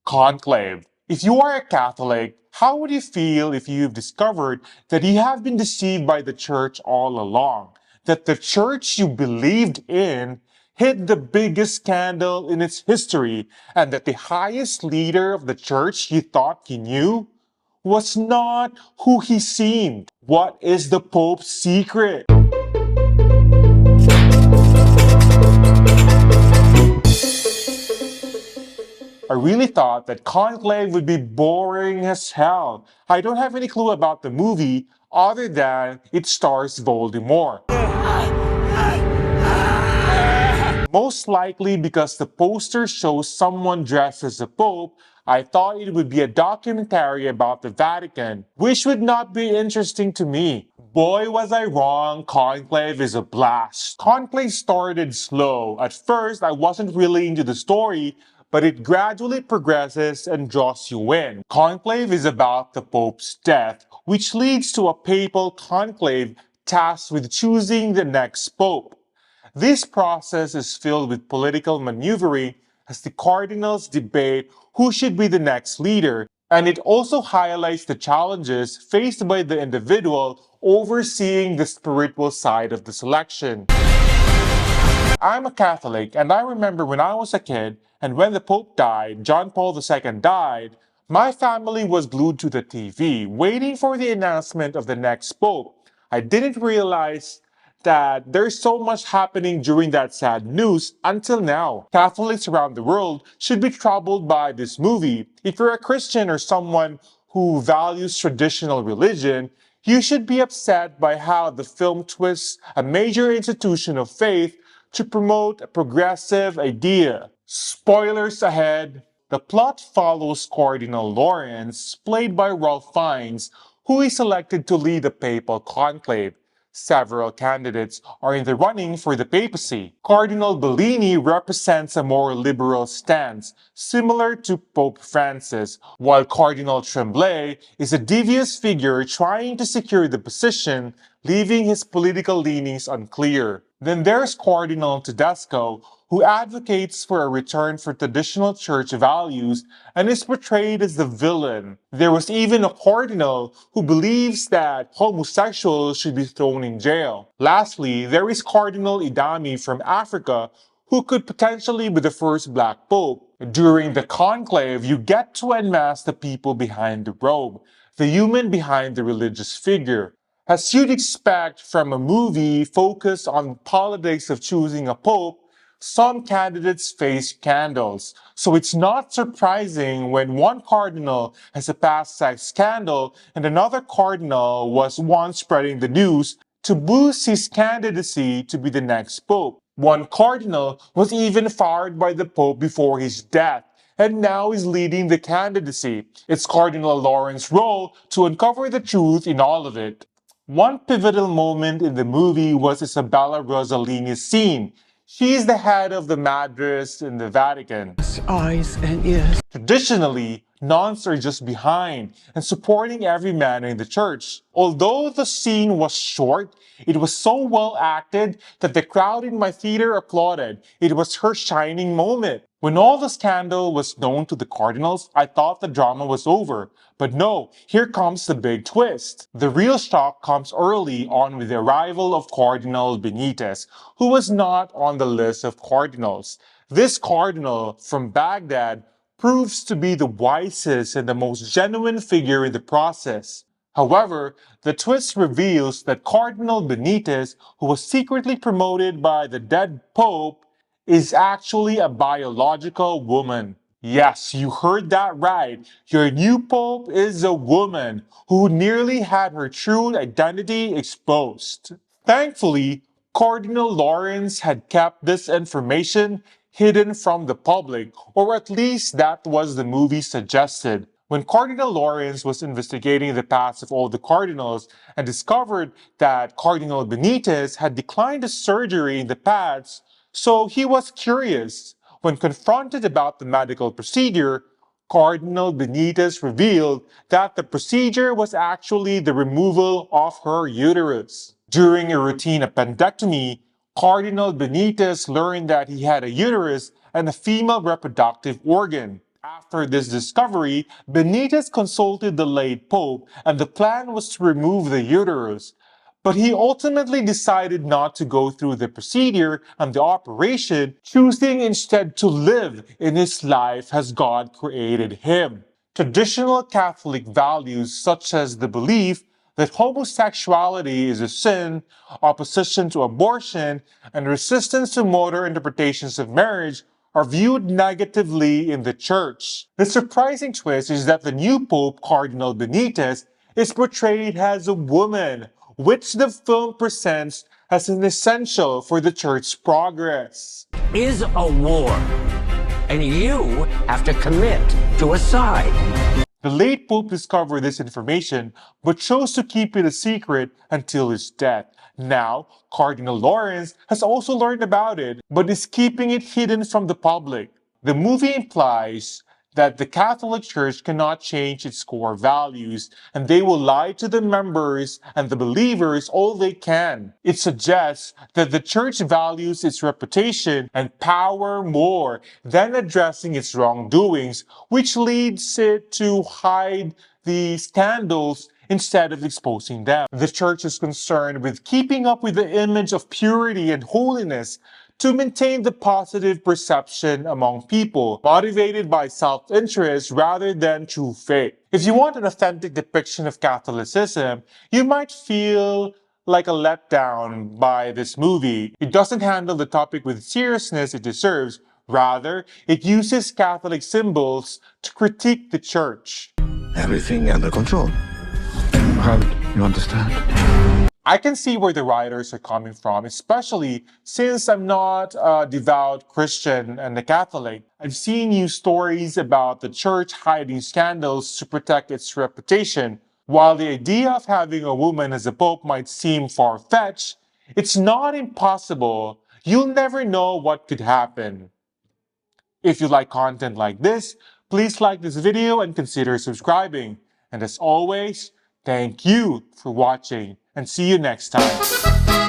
Conclave. If you are a Catholic, how would you feel if you've discovered that you have been deceived by the church all along? That the church you believed in hid the biggest scandal in its history, and that the highest leader of the church you thought you knew was not who he seemed? What is the Pope's secret? I really thought that Conclave would be boring as hell. I don't have any clue about the movie other than it stars Voldemort. Most likely because the poster shows someone dressed as a pope, I thought it would be a documentary about the Vatican, which would not be interesting to me. Boy, was I wrong, Conclave is a blast. Conclave started slow. At first, I wasn't really into the story, but it gradually progresses and draws you in. Conclave is about the Pope's death, which leads to a papal conclave tasked with choosing the next Pope. This process is filled with political maneuvering as the cardinals debate who should be the next leader, and it also highlights the challenges faced by the individual overseeing the spiritual side of the selection. I'm a Catholic, and I remember when I was a kid, and when the Pope died, John Paul II died, my family was glued to the TV, waiting for the announcement of the next Pope. I didn't realize that there's so much happening during that sad news until now. Catholics around the world should be troubled by this movie. If you're a Christian or someone who values traditional religion, you should be upset by how the film twists a major institution of faith to promote a progressive idea. Spoilers ahead. The plot follows Cardinal Lawrence, played by Ralph Fiennes, who is selected to lead the papal conclave. Several candidates are in the running for the papacy. Cardinal Bellini represents a more liberal stance, similar to Pope Francis, while Cardinal Tremblay is a devious figure trying to secure the position, leaving his political leanings unclear. Then there's Cardinal Tedesco, who advocates for a return for traditional church values and is portrayed as the villain. There was even a cardinal who believes that homosexuals should be thrown in jail. Lastly, there is Cardinal Idami from Africa, who could potentially be the first black pope. During the conclave, you get to unmask the people behind the robe, the human behind the religious figure. As you'd expect from a movie focused on the politics of choosing a pope, some candidates face scandals. So it's not surprising when one cardinal has a past sex scandal and another cardinal was once spreading the news to boost his candidacy to be the next pope. One cardinal was even fired by the pope before his death, and now is leading the candidacy. It's Cardinal Lawrence's role to uncover the truth in all of it. One pivotal moment in the movie was Isabella Rossellini's scene. She is the head of the Madras in the Vatican. Eyes and ears. Traditionally, nuns are just behind and supporting every man in the church. Although the scene was short, it was so well acted that the crowd in my theater applauded. It was her shining moment. When all the scandal was known to the cardinals, I thought the drama was over. But no, here comes the big twist. The real shock comes early on with the arrival of Cardinal Benitez, who was not on the list of cardinals. This cardinal from Baghdad proves to be the wisest and the most genuine figure in the process. However, the twist reveals that Cardinal Benitez, who was secretly promoted by the dead Pope, is actually a biological woman. Yes, you heard that right. Your new Pope is a woman who nearly had her true identity exposed. Thankfully, Cardinal Lawrence had kept this information hidden from the public, or at least that was the movie suggested. When Cardinal Lawrence was investigating the past of all the cardinals and discovered that Cardinal Benitez had declined the surgery in the past, so he was curious. When confronted about the medical procedure, Cardinal Benitez revealed that the procedure was actually the removal of her uterus. During a routine appendectomy, Cardinal Benitez learned that he had a uterus and a female reproductive organ. After this discovery, Benitez consulted the late Pope, and the plan was to remove the uterus. But he ultimately decided not to go through the procedure and the operation, choosing instead to live in his life as God created him. Traditional Catholic values, such as the belief that homosexuality is a sin, opposition to abortion, and resistance to modern interpretations of marriage, are viewed negatively in the Church. The surprising twist is that the new Pope, Cardinal Benitez, is portrayed as a woman, which the film presents as an essential for the Church's progress. Is a war, and you have to commit to a side. The late Pope discovered this information, but chose to keep it a secret until his death. Now, Cardinal Lawrence has also learned about it, but is keeping it hidden from the public. The movie implies that the Catholic Church cannot change its core values, and they will lie to the members and the believers all they can. It suggests that the Church values its reputation and power more than addressing its wrongdoings, which leads it to hide the scandals instead of exposing them. The Church is concerned with keeping up with the image of purity and holiness to maintain the positive perception among people, motivated by self-interest rather than true faith. If you want an authentic depiction of Catholicism, you might feel like a letdown by this movie. It doesn't handle the topic with seriousness it deserves. Rather, it uses Catholic symbols to critique the Church. Everything under control. You understand? I can see where the writers are coming from, especially since I'm not a devout Christian and a Catholic. I've seen news stories about the Church hiding scandals to protect its reputation. While the idea of having a woman as a pope might seem far-fetched, it's not impossible. You'll never know what could happen. If you like content like this, please like this video and consider subscribing. And as always, thank you for watching and see you next time.